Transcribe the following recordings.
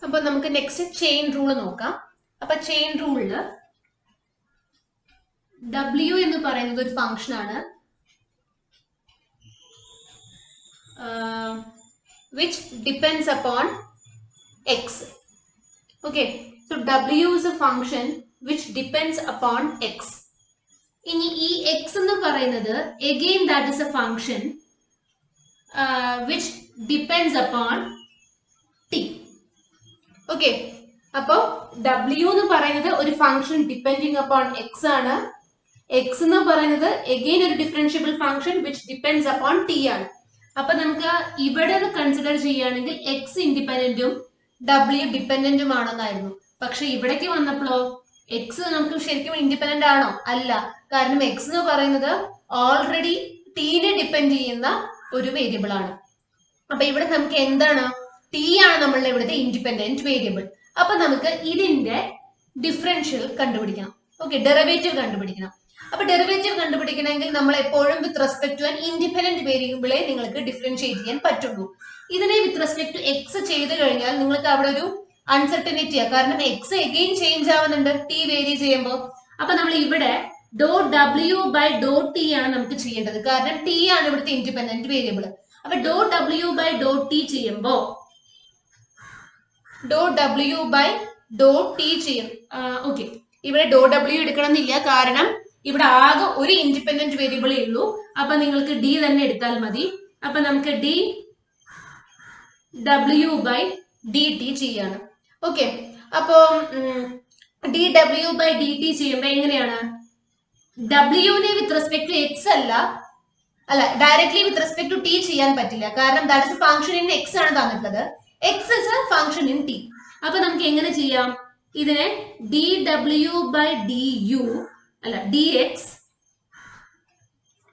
അപ്പൊ നമുക്ക് next chain rule നോക്കാം. അപ്പൊ ചെയിൻ റൂളില് W എന്ന് പറയുന്നത് ഒരു ഫംഗ്ഷൻ ആണ് which depends upon x. Okay, so W is a function which depends upon x. ഇനി ഈ x എന്ന് പറയുന്നത് again that is a function which depends upon t. Okay, അപ്പോ W എന്ന് പറയുന്നത് ഒരു ഫംഗ്ഷൻ ഡിപ്പെൻഡിങ് അപ്പോൺ x ആണ്. x എന്ന് പറയുന്നത് again ഒരു differentiable function which depends upon t ആണ്. അപ്പൊ നമുക്ക് ഇവിടെ കൺസിഡർ ചെയ്യുകയാണെങ്കിൽ x ഇൻഡിപെൻഡന്റും W ഡിപ്പെൻഡന്റും ആണെന്നായിരുന്നു. പക്ഷെ ഇവിടേക്ക് വന്നപ്പോഴോ x നമുക്ക് ശരിക്കും ഇൻഡിപെൻഡന്റ് ആണോ? അല്ല. കാരണം x എന്ന് പറയുന്നത് ഓൾറെഡി ടീനെ ഡിപ്പെൻഡ് ചെയ്യുന്ന ഒരു വേരിയബിൾ ആണ്. അപ്പൊ ഇവിടെ നമുക്ക് എന്താണ്? ടി ആണ് നമ്മളുടെ ഇവിടുത്തെ ഇൻഡിപെൻഡന്റ് വേരിയബിൾ. അപ്പൊ നമുക്ക് ഇതിന്റെ ഡിഫറൻഷ്യൽ കണ്ടുപിടിക്കണം. ഓക്കെ, ഡെറിവേറ്റീവ് കണ്ടുപിടിക്കണം. അപ്പൊ ഡെറിവേറ്റീവ് കണ്ടുപിടിക്കണമെങ്കിൽ നമ്മൾ എപ്പോഴും with respect to an independent വേരിയബിളെ നിങ്ങൾക്ക് ഡിഫറൻഷിയേറ്റ് ചെയ്യാൻ പറ്റുള്ളൂ. ഇതിനെ വിത്ത് റെസ്പെക്ട് ടു എക്സ് ചെയ്ത് കഴിഞ്ഞാൽ നിങ്ങൾക്ക് അവിടെ ഒരു അൺസർട്ടനിറ്റിയാണ്. കാരണം എക്സ് എഗെയിൻ ചേഞ്ച് ആവുന്നുണ്ട് ടി വേരി ചെയ്യുമ്പോൾ. അപ്പൊ നമ്മൾ ഇവിടെ ഡോ ഡബ്ല്യു ബൈ ഡോ ടി ആണ് നമുക്ക് ചെയ്യേണ്ടത്. കാരണം ടി ആണ് ഇവിടുത്തെ ഇൻഡിപെൻഡന്റ് വേരിയബിൾ. അപ്പൊ ഡോ ഡബ്ല്യു ബൈ ഡോ ടി ചെയ്യുമ്പോ ഡോ ഡബ്ല്യു ബൈ ഡോ ടി ചെയ്യും. ഓക്കെ, ഇവിടെ ഡോ ഡബ്ല്യു എടുക്കണം എന്നില്ല. കാരണം ഇവിടെ ആകെ ഒരു ഇൻഡിപെൻഡന്റ് വേരിയബിളേ ഉള്ളൂ. അപ്പൊ നിങ്ങൾക്ക് ഡി തന്നെ എടുത്താൽ മതി. അപ്പൊ നമുക്ക് D W by D T ചെയ്യാണ്. ഓക്കെ, അപ്പോ D W by D T ചെയ്യുമ്പോ എങ്ങനെയാണ്? ഡബ്ല്യുവിനെ വിത്ത് റെസ്പെക്ട് ടു എക്സ് അല്ല directly with respect to T ചെയ്യാൻ പറ്റില്ല. കാരണം that is function in X ആണ് തന്നിട്ടുള്ളത്. X is a function in T. അപ്പൊ നമുക്ക് എങ്ങനെ ചെയ്യാം? ഇതിനെ D W by D U അല്ല D X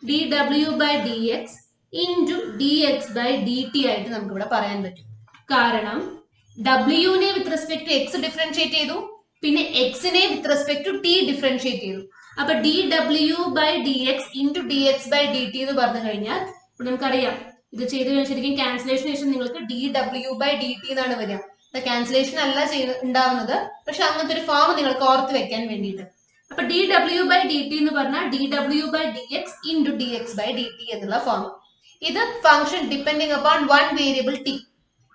D W by D X into D X by D T ആയിട്ട് നമുക്ക് ഇവിടെ പറയാൻ പറ്റും. കാരണം ഡബ്ല്യുവിനെ with respect to X differentiate ചെയ്തു, പിന്നെ എക്സിനെ with respect to T differentiate ചെയ്തു. അപ്പൊ D W by D X into D X by D T എന്ന് പറഞ്ഞു കഴിഞ്ഞാൽ നമുക്കറിയാം ഇത് ചെയ്ത് കഴിഞ്ഞാൽ ശരിക്കും ക്യാൻസലേഷൻ ശേഷം നിങ്ങൾക്ക് d W by D t എന്നാണ് വരിക. ക്യാൻസലേഷൻ അല്ല ഉണ്ടാവുന്നത്, പക്ഷെ അങ്ങനത്തെ ഒരു ഫോം നിങ്ങൾക്ക് ഓർത്ത് വെക്കാൻ വേണ്ടിയിട്ട്. അപ്പൊ D W by D T എന്ന് പറഞ്ഞാൽ d W by D X into D X by D t എന്നുള്ള ഫോം. ഇത് function depending upon one variable t.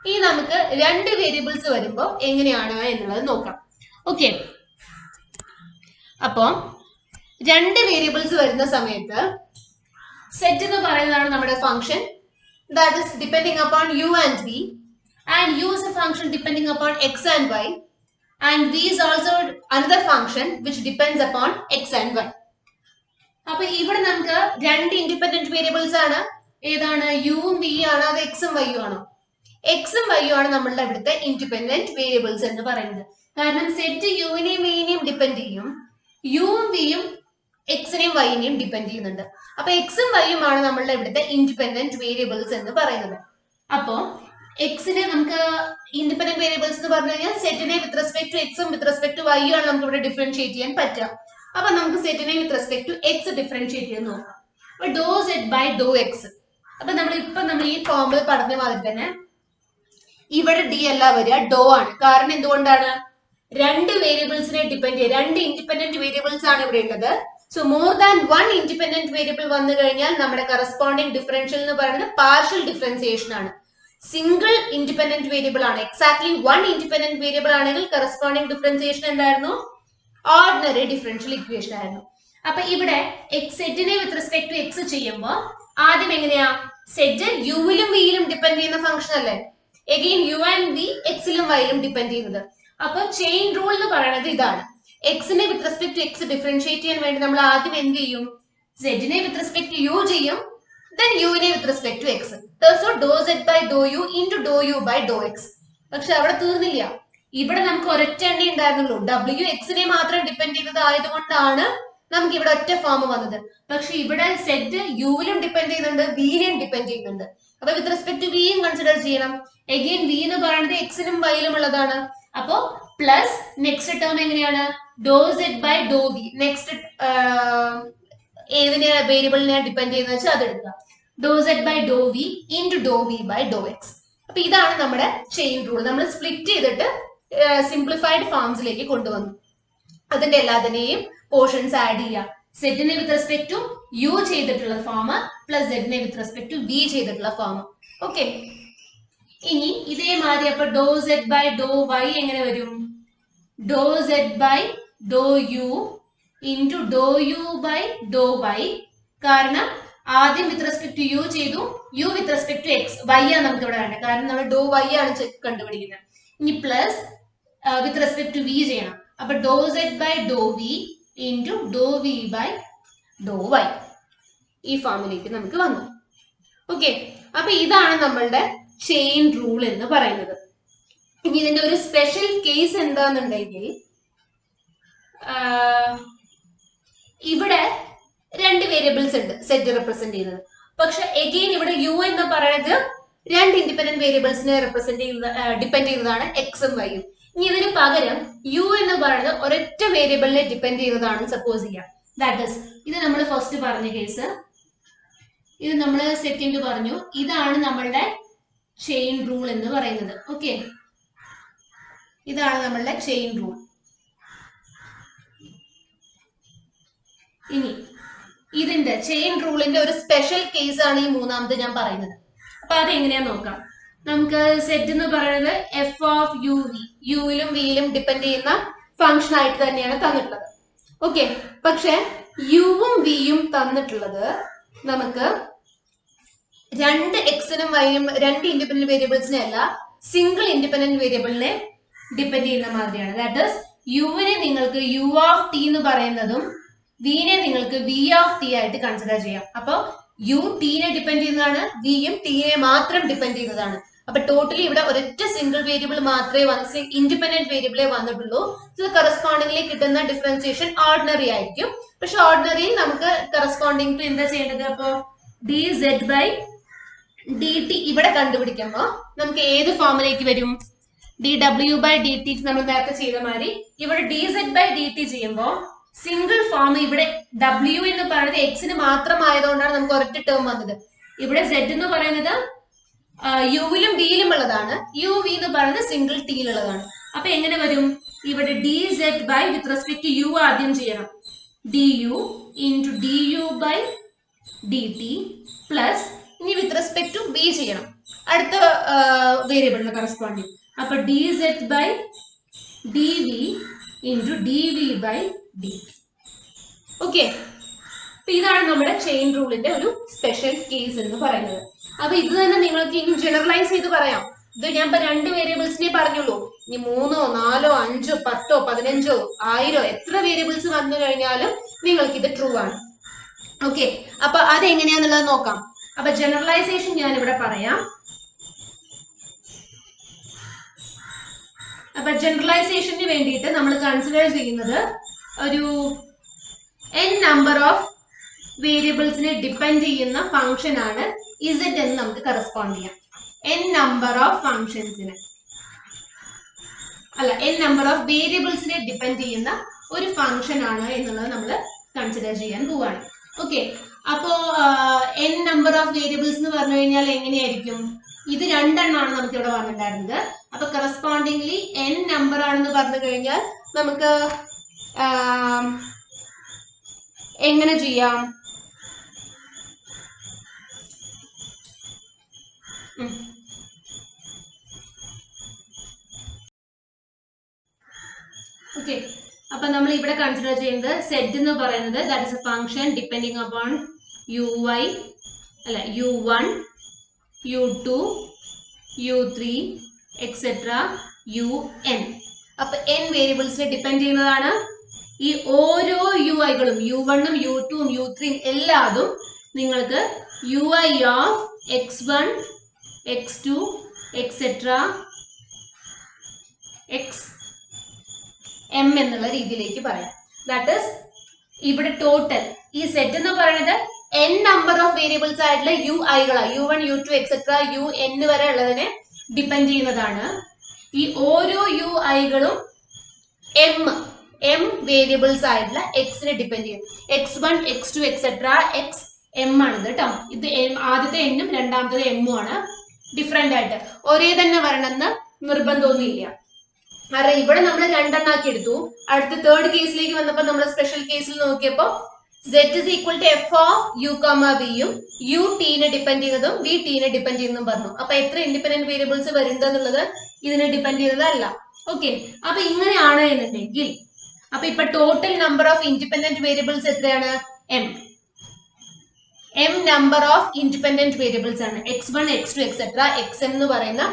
ഇനി നമുക്ക് രണ്ട് വേരിയബിൾസ് വരുമ്പോൾ എങ്ങനെയാണ് എന്നുള്ളത് നോക്കാം. ഓക്കെ, അപ്പോ രണ്ട് വേരിയബിൾസ് വരുന്ന സമയത്ത് സെറ്റ് എന്ന് പറയുന്നതാണ് നമ്മുടെ function that is depending upon you and V, and u is a function depending upon x and y, and v is also another function which depends upon x and y. അപ്പൊ ഇവിടെ നമുക്ക് രണ്ട് independent variables ആണ്. ഏതാണ്? യുവും V ആണ്. അത് എക്സും വൈയും ആണോ? എക്സും വൈയും ആണ് നമ്മളുടെ ഇവിടുത്തെ ഇൻഡിപെൻഡന്റ് വേരിയബിൾസ് എന്ന് പറയുന്നത്. കാരണം സെറ്റ് യുവിനെയും വിനെയും ഡിപ്പെൻഡ് ചെയ്യും, യുവും വിയും എക്സിനെയും വൈനെയും ഡിപ്പെൻഡ് ചെയ്യുന്നുണ്ട്. അപ്പൊ എക്സും വൈയും ആണ് നമ്മളുടെ ഇവിടുത്തെ ഇൻഡിപെൻഡന്റ് വേരിയബിൾസ് എന്ന് പറയുന്നത്. അപ്പോ എക്സിനെ നമുക്ക് ഇൻഡിപെൻഡന്റ് വേരിയബിൾസ് എന്ന് പറഞ്ഞു കഴിഞ്ഞാൽ സെറ്റിനെ വിത്ത് റെസ്പെക്ട് ടു എക്സും വിത്ത് റെസ്പെക്ട് ടു വൈയും ആണ് നമുക്ക് ഇവിടെ ഡിഫറൻഷിയേറ്റ് ചെയ്യാൻ പറ്റുക. അപ്പൊ നമുക്ക് സെറ്റിനെ with respect to X differentiate ചെയ്യാൻ നോക്കാം. അപ്പൊ dou Z by Dr X. അപ്പൊ നമ്മൾ ഈ ഫോമിൽ പറഞ്ഞ മാതിരി തന്നെ ഇവിടെ ഡി അല്ല വരിക, ഡോ ആണ്. കാരണം എന്തുകൊണ്ടാണ്? രണ്ട് വേരിയബിൾസിനെ ഡിപ്പെൻഡ് ചെയ്യുക, രണ്ട് ഇൻഡിപെൻഡന്റ് വേരിയബിൾസ് ആണ് ഇവിടെ ഉള്ളത്. So more than one independent variable വന്നു കഴിഞ്ഞാൽ നമ്മുടെ കറസ്പോണ്ടിങ് ഡിഫറൻഷ്യൽ എന്ന് പറയുന്നത് പാർഷ്യൽ ഡിഫറൻസിയേഷൻ ആണ്. സിംഗിൾ ഇൻഡിപെൻഡന്റ് വേരിയബിൾ ആണ്, എക്സാക്ട്ലി വൺ ഇൻഡിപെൻഡന്റ് വേരിയബിൾ ആണെങ്കിൽ കറസ്പോണ്ടിങ് ഡിഫറൻസിയേഷൻ എന്തായിരുന്നു? ഓർഡിനറി ഡിഫറൻഷ്യൽ ഇക്വേഷൻ ആയിരുന്നു. അപ്പൊ ഇവിടെ സെറ്റിനെ വിത്ത് റെസ്പെക്ട് ടു എക്സ് ചെയ്യുമ്പോൾ ആദ്യം എങ്ങനെയാ? സെറ്റ് യുവിലും വിയിലും ഡിപ്പെൻഡ് ചെയ്യുന്ന ഫംഗ്ഷൻ അല്ലേ? എഗെയിൻ യു ആൻഡ് വി എക്സിലും വൈയിലും ഡിപ്പെൻഡ് ചെയ്യുന്നത്. അപ്പൊ ചെയിൻ റൂൾ എന്ന് പറയുന്നത് ഇതാണ്. എക്സിനെ with respect to X differentiate ചെയ്യാൻ വേണ്ടി നമ്മൾ ആദ്യം എന്ത് ചെയ്യും? സെറ്റിനെ വിത്ത് റെസ്പെക്ട് ടു യു ചെയ്യും, then u നെ with respect to x. So dou z by dou u into dou u by dou x. പക്ഷെ അവിടെ തീർന്നില്ല. ഇവിടെ നമുക്ക് ഒരൊറ്റ എണ്ണേ ഉണ്ടായിരുന്നുള്ളൂ. w x നെ മാത്രം ഡിപ്പെൻഡ് ചെയ്തത് ആയതുകൊണ്ടാണ് നമുക്ക് ഇവിടെ ഒറ്റ ഫോം വന്നത്. പക്ഷെ ഇവിടെ സെറ്റ് യുവിലും ഡിപ്പെൻഡ് ചെയ്യുന്നുണ്ട്, വിയിലും ഡിപ്പെൻഡ് ചെയ്യുന്നുണ്ട്. അപ്പൊ വിത്ത് റെസ്പെക്ട് ടു വിയും കൺസിഡർ ചെയ്യണം. എഗെയിൻ വി എന്ന് പറയുന്നത് എക്സിനും വൈയിലും ഉള്ളതാണ്. അപ്പോ പ്ലസ് നെക്സ്റ്റ് ടേം എങ്ങനെയാണ്? Do z by do v. Next ഏതിനെ വേരിയബിളിനെ ഡിപ്പെൻഡ് ചെയ്യുന്ന വെച്ചാൽ അത് എടുക്കുക. Do z by do V into Dr V by Dr X. അപ്പൊ ഇതാണ് നമ്മുടെ ചെയിൻ റൂൾ. നമ്മൾ സ്പ്ലിറ്റ് ചെയ്തിട്ട് സിംപ്ലിഫൈഡ് ഫോംസിലേക്ക് കൊണ്ടുവന്നു. അതിന്റെ എല്ലാത്തിനെയും പോർഷൻസ് ആഡ് ചെയ്യുക. സെറ്റിനെ വിത്ത് റെസ്പെക്ട് ടു യു ചെയ്തിട്ടുള്ള ഫോം പ്ലസ് സെറ്റിനെ വിത്ത് റെസ്പെക്ട് ടു വി ചെയ്തിട്ടുള്ള ഫോം. ഓക്കെ, ഇനി ഇതേമാതിരി അപ്പൊ dou Z by Dr y എങ്ങനെ വരും? Dou Z by Dr U into Dr U by Dr y. കാരണം ആദ്യം വിത്ത് റെസ്പെക്ട് ടു യു ചെയ്തു, u with respect to x y ആണ് നമുക്ക് ഇവിടെ വേണ്ടത്, കാരണം നമ്മൾ ഡോ വൈ ആണ് കണ്ടുപിടിക്കുന്നത്. ഇനി plus with respect to V ചെയ്യണം. അപ്പൊ dou Z by Dr V into Dr V by Dr Y. ഈ ഫോമിലേക്ക് നമുക്ക് വന്നു. ഓക്കെ, അപ്പൊ ഇതാണ് നമ്മളുടെ ചെയിൻ റൂൾ എന്ന് പറയുന്നത്. ഇനി ഇതിന്റെ ഒരു സ്പെഷ്യൽ കേസ് എന്താന്നുണ്ടെങ്കിൽ ഇവിടെ രണ്ട് വേരിയബിൾസ് ഉണ്ട് സെറ്റ് റെപ്രസെന്റ് ചെയ്യുന്നത്. പക്ഷെ എഗെയിൻ ഇവിടെ യു എന്ന് പറയുന്നത് രണ്ട് ഇൻഡിപെൻഡന്റ് വേരിയബിൾസിനെ റെപ്രസെന്റ് ചെയ്യുന്ന ഡിപ്പെൻഡ് ചെയ്യുന്നതാണ് എക്സും വൈയും. ഇനി ഇതിന് പകരം യു എന്ന് പറയുന്നത് ഒരൊറ്റ വേരിയബിളിനെ ഡിപ്പെൻഡ് ചെയ്യുന്നതാണ് സപ്പോസ് ചെയ്യാം. ദാറ്റ് ഇസ്, ഇത് നമ്മൾ ഫസ്റ്റ് പറഞ്ഞ കേസ്, ഇത് നമ്മൾ സെക്കൻഡ് പറഞ്ഞു. ഇതാണ് നമ്മളുടെ ചെയിൻ റൂൾ എന്ന് പറയുന്നത്. ഓക്കെ, ഇതാണ് നമ്മളുടെ ചെയിൻ റൂൾ. ഇനി ഇതിന്റെ ചെയിൻ റൂളിന്റെ ഒരു സ്പെഷ്യൽ കേസ് ആണ് ഈ മൂന്നാമത് ഞാൻ പറയുന്നത്. അപ്പൊ അതെങ്ങനെയാ നോക്കാം. നമുക്ക് സെറ്റ് എന്ന് പറയുന്നത് എഫ് ഓഫ് യു വി, യുയിലും വിയിലും ഡിപ്പെൻഡ് ചെയ്യുന്ന ഫംഗ്ഷൻ ആയിട്ട് തന്നെയാണ് തന്നിട്ടുള്ളത്. ഓക്കെ, പക്ഷെ യുവും വിയും തന്നിട്ടുള്ളത് നമുക്ക് രണ്ട് എക്സിനും വൈയും രണ്ട് ഇൻഡിപെൻഡന്റ് വേരിയബിൾസിനെ അല്ല, സിംഗിൾ ഇൻഡിപെൻഡന്റ് വേരിയബിളിനെ ഡിപ്പെൻഡ് ചെയ്യുന്ന മാതിരിയാണ്. ദാറ്റ് ഇസ്, യുവിനെ നിങ്ങൾക്ക് യു ഓഫ് ടി എന്ന് പറയുന്നതും വിനെ നിങ്ങൾക്ക് വി ഓഫ് ടി ആയിട്ട് കൺസിഡർ ചെയ്യാം. അപ്പൊ യു ടീനെ ഡിപ്പെൻഡ് ചെയ്യുന്നതാണ്, വിയും ടീനെ മാത്രം ഡിപ്പെൻഡ് ചെയ്യുന്നതാണ്. അപ്പൊ ടോട്ടലി ഇവിടെ ഒരൊറ്റ സിംഗിൾ വേരിയബിൾ മാത്രമേ ഇൻഡിപെൻഡന്റ് വേരിയബിളെ വന്നിട്ടുള്ളൂ. സോ കറസ്പോണ്ടിംഗ്ലി കിട്ടുന്ന ഡിഫറൻസിയേഷൻ ഓർഡിനറി ആയിരിക്കും. പക്ഷെ ഓർഡിനറിയിൽ നമുക്ക് കറസ്പോണ്ടിങ് ടു എന്താ ചെയ്യേണ്ടത്? അപ്പോ d zed by D t ഇവിടെ കണ്ടുപിടിക്കുമ്പോ നമുക്ക് ഏത് ഫോമിലേക്ക് വരും? D W by D t നമ്മൾ നേരത്തെ ചെയ്ത മാതിരി ഇവിടെ d zed by D t ചെയ്യുമ്പോൾ സിംഗിൾ ഫോം ഇവിടെ ഡബ്ല്യു എന്ന് പറയുന്നത് എക്സിന് മാത്രമായതുകൊണ്ടാണ് നമുക്ക് ഒരൊറ്റ ടേം വന്നത്. ഇവിടെ സെഡ് എന്ന് പറയുന്നത് യുവിലും വിയിലും ഉള്ളതാണ്, യു വി എന്ന് പറയുന്നത് സിംഗിൾ ടിയിലുള്ളതാണ്. അപ്പൊ എങ്ങനെ വരും? ഇവിടെ d zed by with respect to u ആദ്യം ചെയ്യണം, d u into d u by D t plus ഇനി വിത്ത് റെസ്പെക്ട് ടു ബി ചെയ്യണം, അടുത്ത വേരിയബിളിന് കറസ്പോണ്ടിങ്. അപ്പൊ d zed by d v into d v by d. Okay, അപ്പൊ ഇതാണ് നമ്മുടെ ചെയിൻ റൂളിന്റെ ഒരു സ്പെഷ്യൽ കേസ് എന്ന് പറയുന്നത്. അപ്പൊ ഇത് തന്നെ നിങ്ങൾക്ക് ഇനി ജനറലൈസ് ചെയ്ത് പറയാം. ഇത് ഞാൻ ഇപ്പൊ രണ്ട് വേരിയബിൾസിനെ പറഞ്ഞുള്ളൂ. ഇനി 3, 4, 5, 10, 15, 1000 എത്ര വേരിയബിൾസ് വന്നു കഴിഞ്ഞാലും നിങ്ങൾക്ക് ഇത് ട്രൂ ആണ്. ഓക്കെ, അപ്പൊ അതെങ്ങനെയാന്നുള്ളത് നോക്കാം. അപ്പൊ ജനറലൈസേഷൻ ഞാൻ ഇവിടെ പറയാം. അപ്പൊ ജനറലൈസേഷന് വേണ്ടിയിട്ട് നമ്മൾ കൺസിഡർ ചെയ്യുന്നത് ഒരു n നമ്പർ ഓഫ് വേരിയബിൾസിനെ ഡിപ്പെൻഡ് ചെയ്യുന്ന ഫംഗ്ഷൻ ആണ് ഇസഡ് എന്ന് നമുക്ക് കറസ്പോണ്ട് ചെയ്യാം. n നമ്പർ ഓഫ് ഫംഗ്ഷൻസിന് അല്ല, n നമ്പർ ഓഫ് വേരിയബിൾസിനെ ഡിപ്പെൻഡ് ചെയ്യുന്ന ഒരു ഫംഗ്ഷൻ ആണ് എന്നുള്ളത് നമ്മൾ കൺസിഡർ ചെയ്യാൻ പോവാണ്. ഓക്കെ, അപ്പോ n നമ്പർ ഓഫ് വേരിയബിൾസ് എന്ന് പറഞ്ഞു കഴിഞ്ഞാൽ എങ്ങനെയായിരിക്കും? ഇത് രണ്ടെണ്ണമാണ് നമുക്ക് ഇവിടെ വന്നിട്ടുണ്ടായിരുന്നത്. അപ്പൊ കറസ്പോണ്ടിംഗ്ലി n നമ്പർ ആണെന്ന് പറഞ്ഞു കഴിഞ്ഞാൽ നമുക്ക് എങ്ങനെ ചെയ്യാം? ഓക്കെ, അപ്പൊ നമ്മൾ ഇവിടെ കൺസിഡർ ചെയ്യുന്നത് സെറ്റ് എന്ന് പറയുന്നത് that is a function depending upon ui അല്ല u1 u2 u3 etcetera un. അപ്പൊ n വേരിയബിൾസിനെ ഡിപ്പെൻഡ് ചെയ്യുന്നതാണ്. ഈ ഓരോ യുഐകളും u1ഉം u2ഉം u3ഉം എല്ലാതും നിങ്ങൾക്ക് ui of x1 x2 etcetera xm എന്നുള്ള രീതിയിലേക്ക് പറയാം. ദാറ്റ് ഇസ് ഇവിടെ ടോട്ടൽ ഈ സെറ്റ് എന്ന് പറയുന്നത് n നമ്പർ ഓഫ് വേരിയബിൾസ് ആയിട്ടുള്ള യുഐകളാണ്. u1 u2 എക്സെട്ര un വരെ ഉള്ളതിനെ ഡിപ്പെൻഡ് ചെയ്യുന്നതാണ്. ഈ ഓരോ യുഐകളും m വേരിയബിൾസ് ആയിട്ടുള്ള എക്സിനെ ഡിപ്പെൻഡ് ചെയ്യും. x1 x2 എക്സെട്ര xm ആണ് കേട്ടോ. ഇത് ആദ്യത്തെ n ഉം രണ്ടാമത്തെ m ഉം ആണ്. ഡിഫറെന്റ് ആയിട്ട്. ഒരേ തന്നെ വരണമെന്ന് നിർബന്ധമൊന്നുമില്ല. കാരണം ഇവിടെ നമ്മൾ രണ്ടെണ്ണാക്കി എടുത്തു. അടുത്ത തേർഡ് കേസിലേക്ക് വന്നപ്പോൾ നമ്മൾ സ്പെഷ്യൽ കേസിൽ നോക്കിയപ്പോൾ z is equal to f of u, v യും u t-നെ ഡിപ്പെൻഡ് ചെയ്യുന്നതും v t-നെ ഡിപ്പെൻഡ് ചെയ്യുന്നതും പറഞ്ഞു. അപ്പൊ എത്ര ഇൻഡിപെൻഡന്റ് വേരിയബിൾസ് വരുന്നുള്ളത് ഇതിനെ ഡിപ്പെൻഡ് ചെയ്യുന്നതല്ല. ഓക്കെ, അപ്പൊ ഇങ്ങനെയാണ് എന്നുണ്ടെങ്കിൽ അപ്പൊ ഇപ്പൊ total number of independent variables എത്രയാണ്? m number of independent variables ആണ്. x1 x2 എക്സെട്ര xm എന്ന് പറയുന്ന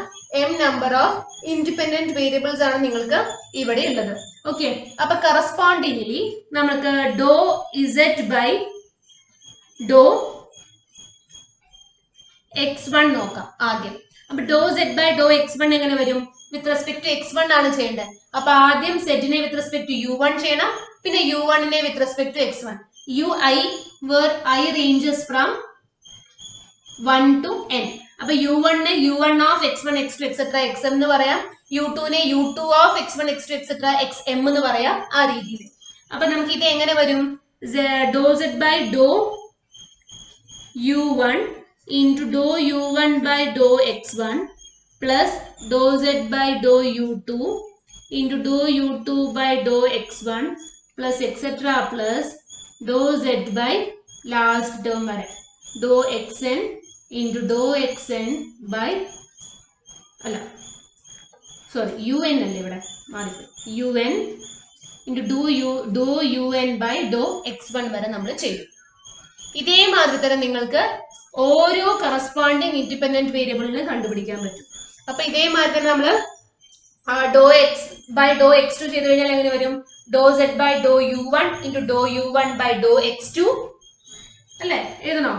m number of independent variables ആണ് നിങ്ങൾക്ക് ഇവിടെ ഉള്ളത്. ഓക്കെ, അപ്പൊ കറസ്പോണ്ടിംഗ്ലി നമുക്ക് ഡോ z ബൈ ഡോ x1 നോക്കാം ആദ്യം. അപ്പൊ ഡോ z ബൈ ഡോ x1 എങ്ങനെ വരും? വിത്ത് റെസ്പെക്ട് ടു x1 ആണ് ചെയ്യേണ്ടത്. അപ്പൊ ആദ്യം z-നെ വിത്ത് റെസ്പെക്ട് ടു u1 ചെയ്യണം, പിന്നെ u1-നെ with respect to x1. ui where I ranges from 1 to n. അപ്പൊ u1-നെ u1 of x1 x2 etc xm എന്ന് പറയാം, u2-നെ u2 of x1 x2 etc xm എന്ന് പറയാം. ആ രീതിയിൽ അപ്പൊ നമുക്ക് ഇത് എങ്ങനെ വരും? ഡോ z ബൈ ഡോ u1 into ഡോ u1 by ഡോ x1 plus ഡോ z by ഡോ u2 into ഡോ u2 by ഡോ x1 plus etc plus ഡോ z by ലാസ്റ്റ് ടേം വരെ ഡോ xn into ഡോ xn by അല്ല സോറി un അല്ലേ ഇവിടെ മാറിപ്പോയി, un into ഡോ un by ഡോ x1 വരെ നമ്മൾ ചെയ്തു. ഇതേമാതിരി തന്നെ നിങ്ങൾക്ക് ഓരോ കറസ്പോണ്ടിങ് ഇൻഡിപെൻഡന്റ് വേരിയബിളിന് കണ്ടുപിടിക്കാൻ പറ്റും. അപ്പൊ ഇതേമാതിരി തന്നെ നമ്മൾ ഡോ x ബൈ ഡോ x2 ചെയ്ത് കഴിഞ്ഞാൽ എങ്ങനെ വരും? ഡോ z ബൈ ഡോ u1 into ഡോ u1 ബൈ ഡോ x2 അല്ലെ എഴുതണോ?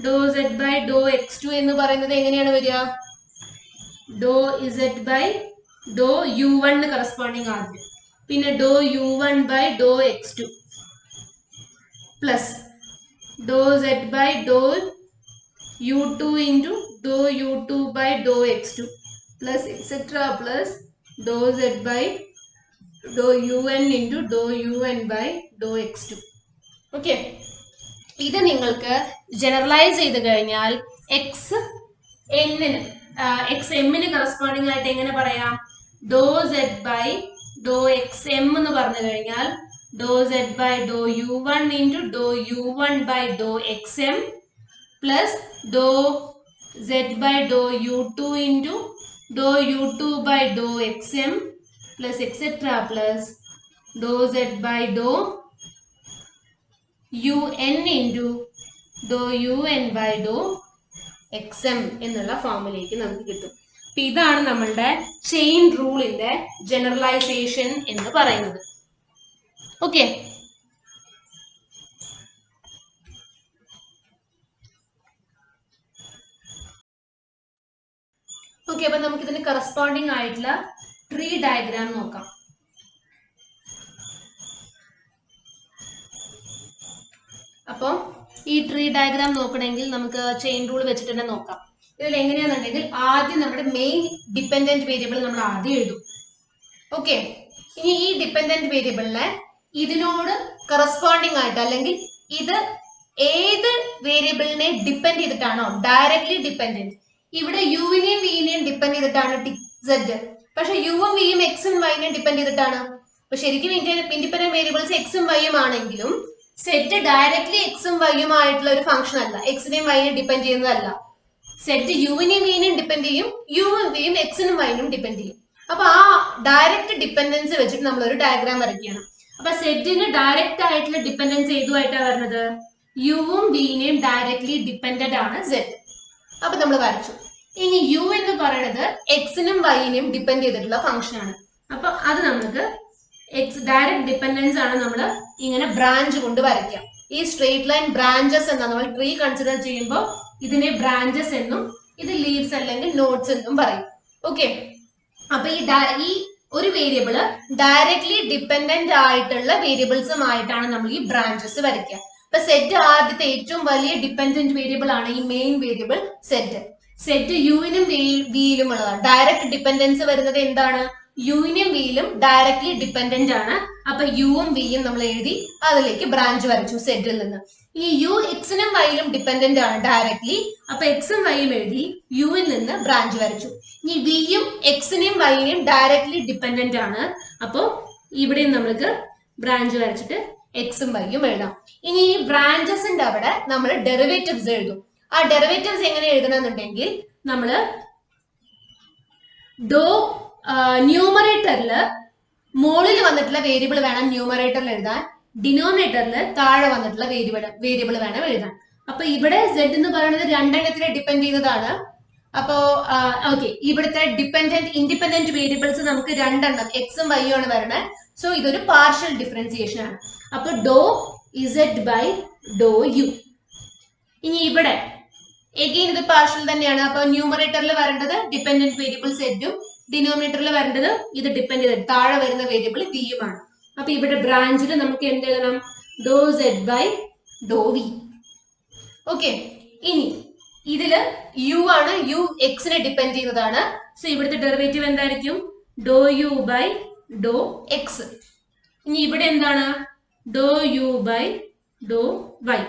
ഡോ z ബൈ ഡോ x2 എന്ന് പറയുന്നത് എങ്ങനെയാണ് വരിക? ഡോ z ബൈ ഡോ u1 കറസ്പോണ്ടിങ് ആദ്യം, പിന്നെ ഡോ u1 ബൈ ഡോ x2 പ്ലസ് ഡോ z ബൈ ഡോ u2 into ഡോ u2 ബൈ ഡോ x2 പ്ലസ് എക്സെട്ര പ്ലസ് ഡോ z ബൈ ഡോ un into ഡോ un ബൈ ഡോ x2. ഓക്കെ, ഇത് നിങ്ങൾക്ക് ജനറലൈസ് ചെയ്ത് കഴിഞ്ഞാൽ xm-ന് കറസ്പോണ്ടിങ് ആയിട്ട് എങ്ങനെ പറയാം? ഡോ z ബൈ ഡോ xm എന്ന് പറഞ്ഞു കഴിഞ്ഞാൽ ഡോ z ബൈ ഡോ u1 into ഡോ u1 ബൈ ഡോ xm പ്ലസ് ഡോ z ബൈ ഡോ u2 into ഡോ u2 ബൈ ഡോ xm പ്ലസ് എക്സെട്ര പ്ലസ് ഡോ z ബൈ ഡോ un into ഡോ un ബൈ ഡോ xm എന്നുള്ള ഫോമിലേക്ക് നമുക്ക് കിട്ടും. അപ്പൊ ഇതാണ് നമ്മളുടെ ചെയിൻ റൂളിന്റെ ജനറലൈസേഷൻ എന്ന് പറയുന്നത്. ഓക്കെ, ഓക്കെ, അപ്പൊ നമുക്ക് ഇതിന് കറസ്പോണ്ടിങ് ആയിട്ടുള്ള ട്രീ ഡയഗ്രാം നോക്കാം. അപ്പൊ ഈ ട്രീ ഡയഗ്രാം നോക്കണമെങ്കിൽ നമുക്ക് ചെയിൻ റൂൾ വെച്ചിട്ട് തന്നെ നോക്കാം. ഇതിൽ എങ്ങനെയാണെന്നുണ്ടെങ്കിൽ ആദ്യം നമ്മുടെ മെയിൻ ഡിപ്പെൻഡന്റ് വേരിയബിൾ നമ്മൾ ആദ്യം എഴുതും. ഓക്കെ, ഇനി ഈ ഡിപ്പെൻഡന്റ് വേരിയബിളിനെ ഇതിനോട് കറസ്പോണ്ടിങ് ആയിട്ട് അല്ലെങ്കിൽ ഇത് ഏത് വേരിയബിളിനെ ഡിപ്പെൻഡ് ചെയ്തിട്ടാണോ ഡയറക്ട്ലി ഡിപ്പെൻഡന്റ്, ഇവിടെ യുവിനെയും വിനെയും ഡിപ്പെൻഡ് ചെയ്തിട്ടാണ് z, പക്ഷെ യുവും വിയും എക്സും വൈനെയും ഡിപ്പെൻഡ് ചെയ്തിട്ടാണ്. അപ്പൊ ശരിക്കും ഇൻഡിപെൻഡന്റ് വേരിയബിൾസ് എക്സും വൈയും ആണെങ്കിലും സെറ്റ് ഡയറക്ട്ലി എക്സും വൈയും ആയിട്ടുള്ള ഒരു ഫംഗ്ഷൻ അല്ല, എക്സിനെയും വൈനെയും ഡിപ്പെൻഡ് ചെയ്യുന്നതല്ല. സെറ്റ് യുവിനെയും വിനെയും ഡിപ്പെൻഡ് ചെയ്യും, യുവും വിയും എക്സിനും വൈനും ഡിപ്പെൻഡ് ചെയ്യും. അപ്പൊ ആ ഡയറക്റ്റ് ഡിപ്പെൻഡൻസ് വെച്ചിട്ട് നമ്മൾ ഒരു ഡയഗ്രാം വരയ്ക്കുകയാണ്. അപ്പൊ സെറ്റിന് ഡയറക്റ്റ് ആയിട്ടുള്ള ഡിപ്പെൻഡൻസ് ഏതുമായിട്ടാണ് വരുന്നത്? യുവും വിനെയും ഡയറക്ട്ലി ഡിപ്പെൻഡന്റ് ആണ് z. അപ്പൊ നമ്മൾ വരച്ചു. ഇനി യു എന്ന് പറയുന്നത് എക്സിനും വൈനെയും ഡിപ്പെൻഡ് ചെയ്തിട്ടുള്ള ഫംഗ്ഷൻ ആണ്. അപ്പൊ അത് നമുക്ക് ഡയറക്റ്റ് ഡിപ്പെൻഡൻസ് ആണ് നമ്മൾ ഇങ്ങനെ ബ്രാഞ്ച് കൊണ്ട് വരയ്ക്കാം. ഈ സ്ട്രെയിറ്റ് ലൈൻ ബ്രാഞ്ചസ് എന്നാണ് നമ്മൾ ട്രീ കൺസിഡർ ചെയ്യുമ്പോൾ ഇതിനെ ബ്രാഞ്ചസ് എന്നും ഇത് ലീവ്സ് അല്ലെങ്കിൽ നോട്ട്സ് എന്നും പറയും. ഓക്കെ, അപ്പൊ ഈ ഒരു വേരിയബിള് ഡയറക്ട്ലി ഡിപ്പെൻഡന്റ് ആയിട്ടുള്ള വേരിയബിൾസുമായിട്ടാണ് നമ്മൾ ഈ ബ്രാഞ്ചസ് വരയ്ക്കുക. അപ്പൊ സെറ്റ് ആദ്യത്തെ ഏറ്റവും വലിയ ഡിപ്പെൻഡന്റ് വേരിയബിൾ ആണ് ഈ മെയിൻ വേരിയബിൾ സെറ്റ്. സെറ്റ് യുവിനും വിയിലും ഉള്ളതാണ്. ഡയറക്റ്റ് ഡിപ്പെൻഡൻസ് വരുന്നത് എന്താണ്? യുവിനും വിയിലും ഡയറക്ട്ലി ഡിപെൻഡന്റ് ആണ്. അപ്പൊ യുവും വിയും നമ്മൾ എഴുതി അതിലേക്ക് ബ്രാഞ്ച് വരച്ചു സെറ്റിൽ നിന്ന്. ഈ യു എക്സിനും വൈയിലും ഡിപെൻഡന്റ് ആണ് ഡയറക്ട്ലി. അപ്പൊ എക്സും വൈയും എഴുതി യുവിൽ നിന്ന് ബ്രാഞ്ച് വരച്ചു. ഇനി വിയും എക്സിനെയും വൈനെയും ഡയറക്ട്ലി ഡിപെൻഡന്റ് ആണ്. അപ്പോ ഇവിടെയും നമ്മൾക്ക് ബ്രാഞ്ച് വരച്ചിട്ട് എക്സും വൈയും എഴുതാം. ഇനി ഈ ബ്രാഞ്ചസിന്റെ അവിടെ നമ്മൾ ഡെറിവേറ്റീവ്സ് എഴുതും. ആ ഡെറിവേറ്റീവ്സ് എങ്ങനെ എഴുതണമെന്നുണ്ടെങ്കിൽ നമ്മള് ന്യൂമറേറ്ററിൽ മുകളിൽ വന്നിട്ടുള്ള വേരിയബിൾ വേണം ന്യൂമറേറ്ററിൽ എഴുതാൻ, ഡിനോമിനേറ്ററിൽ താഴെ വന്നിട്ടുള്ള വേരിയബിൾ വേണം എഴുതാൻ. അപ്പൊ ഇവിടെ സെഡ് എന്ന് പറയുന്നത് രണ്ടെണ്ണത്തിനെ ഡിപ്പെൻഡ് ചെയ്തതാണ്. അപ്പോ ഓക്കെ, ഇവിടുത്തെ ഇൻഡിപെൻഡന്റ് വേരിയബിൾസ് നമുക്ക് രണ്ടെണ്ണം എക്സും വൈയും ആണ് വരണത്. സോ ഇതൊരു പാർഷ്യൽ ഡിഫറൻസിയേഷൻ ആണ്. അപ്പൊ ഡോ ഇസെഡ് ബൈ ഡോ യു. ഇനി ഇവിടെ എഗെയിൻ ഇത് പാർഷ്യൽ തന്നെയാണ്. അപ്പൊ ന്യൂമറേറ്ററിൽ വരേണ്ടത് ഡിപെൻഡന്റ് വേരിയബിൾ സെറ്റും, ഡിനോമിനേറ്ററിൽ വരേണ്ടത് ഇത് ഡിപെൻഡ് ചെയ്ത് താഴെ വരുന്ന വേരിയബിൾ വിയുമാണ്. അപ്പൊ ഇവിടെ ബ്രാഞ്ചിൽ നമുക്ക് എന്ത് എഴുതണം? Doh Z by Dr V. Okay, ഇനി ഇതില് യു ആണ്, യു എക്സിനെ ഡിപെൻഡ് ചെയ്യുന്നതാണ്. സോ ഇവിടുത്തെ ഡെറിവേറ്റീവ് എന്തായിരിക്കും? Doh U by Dr X. ഇനി ഇവിടെ എന്താണ്? Doh U by Dr Y.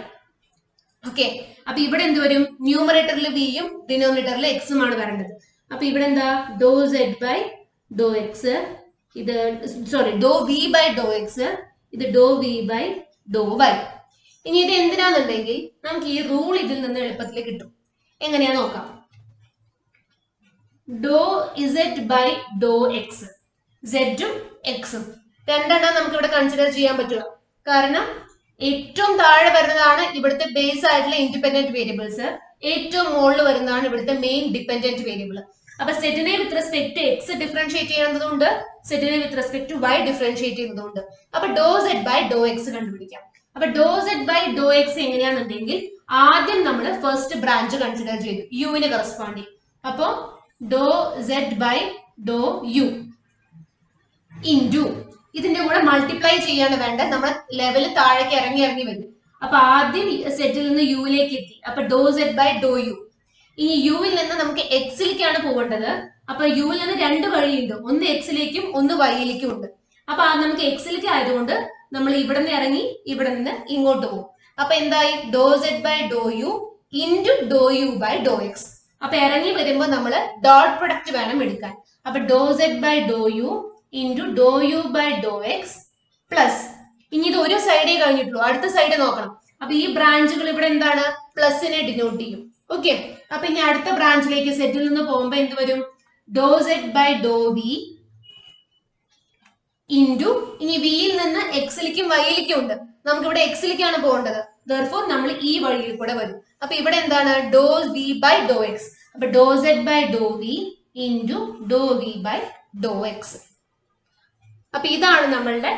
Okay, അപ്പൊ ഇവിടെ എന്ത് വരും? ന്യൂമറേറ്ററിൽ വിയും ഡിനോമിനേറ്ററിൽ എക്സും ആണ് വരേണ്ടത്. അപ്പൊ ഇവിടെ എന്താ? ഡോ സെഡ് ബൈ ഡോ എക്സ്, ഇത് സോറി ഡോ വി ബൈ ഡോ എക്സ്, ഇത് ഡോ വി ബൈ ഡോ വൈ. ഇനി ഇത് എന്തിനാന്നുണ്ടെങ്കിൽ നമുക്ക് ഈ റൂൾ ഇതിൽ നിന്ന് എളുപ്പത്തിൽ കിട്ടും. എങ്ങനെയാ നോക്കാം. ഡോ ഇസെഡ് ബൈ ഡോ എക്സ്, സെഡും എക്സും രണ്ടെണ്ണം നമുക്ക് ഇവിടെ കൺസിഡർ ചെയ്യാൻ പറ്റുക. കാരണം ഏറ്റവും താഴെ വരുന്നതാണ് ഇവിടുത്തെ ബേസ് ആയിട്ടുള്ള ഇൻഡിപെൻഡന്റ് വേരിയബിൾസ്, ഏറ്റവും മുകളിൽ വരുന്നതാണ് ഇവിടുത്തെ മെയിൻ ഡിപെൻഡന്റ് വേരിയബിൾ. അപ്പൊ സെറ്റിനെ വിത്ത് റെസ്പെക്ട് എക്സ് ഡിഫറൻഷിയേറ്റ് ചെയ്യുന്നതുകൊണ്ട് സെറ്റിനെ with respect to Y differentiate ചെയ്യുന്നതുകൊണ്ട് അപ്പൊ doh Z by Dr X കണ്ടുപിടിക്കാം. അപ്പൊ doh Z by Dr X എങ്ങനെയാണെന്നുണ്ടെങ്കിൽ ആദ്യം നമ്മൾ ഫസ്റ്റ് ബ്രാഞ്ച് കൺസിഡർ ചെയ്തു യുവിന് കറസ്പോണ്ടിങ്. അപ്പൊ doh Z by Dr U into ഇതിന്റെ കൂടെ മൾട്ടിപ്ലൈ ചെയ്യാണ് വേണ്ടത്. നമ്മൾ ലെവൽ താഴേക്ക് ഇറങ്ങി വരും. അപ്പൊ ആദ്യം സെറ്റിൽ നിന്ന് യുവിലേക്ക് എത്തി. അപ്പൊ doh Z by Dr U. ഈ യുവിൽ നിന്ന് നമുക്ക് എക്സിലേക്കാണ് പോകേണ്ടത്. അപ്പൊ യുവിൽ നിന്ന് രണ്ട് വഴിയുണ്ട്, ഒന്ന് എക്സിലേക്കും ഒന്ന് വൈയിലേക്കും ഉണ്ട്. അപ്പൊ നമുക്ക് എക്സിലേക്ക് ആയതുകൊണ്ട് നമ്മൾ ഇവിടെ നിന്ന് ഇറങ്ങി ഇവിടെ നിന്ന് ഇങ്ങോട്ട് പോകും. അപ്പൊ എന്തായി? Doh Z by Dr U into Dr U by Dr X. അപ്പൊ ഇറങ്ങി വരുമ്പോൾ നമ്മൾ ഡോട്ട് പ്രൊഡക്റ്റ് വേണം എടുക്കാൻ. അപ്പൊ doh Z by Dr U into Dr U by Dr X plus, ഇനി ഇത് ഒരു സൈഡേ കഴിഞ്ഞിട്ടുള്ളൂ, അടുത്ത സൈഡ് നോക്കണം. അപ്പൊ ഈ ബ്രാഞ്ചുകൾ ഇവിടെ എന്താണ്? പ്ലസിനെ ഡിനോട്ട് ചെയ്യും. ഓക്കെ, അപ്പൊ ഇനി അടുത്ത ബ്രാഞ്ചിലേക്ക് സെറ്റിൽ നിന്ന് പോകുമ്പോ എന്ത് വരും? Doh Z by Dr V into, ഇനി വിയിൽ നിന്ന് എക്സിലേക്കും വൈയിലേക്കും ഉണ്ട്, നമുക്ക് ഇവിടെ എക്സിലേക്കാണ് പോകേണ്ടത്. ദർഫോർ നമ്മൾ ഈ വഴിയിൽ കൂടെ വരും. അപ്പൊ ഇവിടെ എന്താണ്? Doh V by Dr X. അപ്പൊ doh Z by Dr V into Dr V by Dr X. അപ്പൊ ഇതാണ് നമ്മളുടെ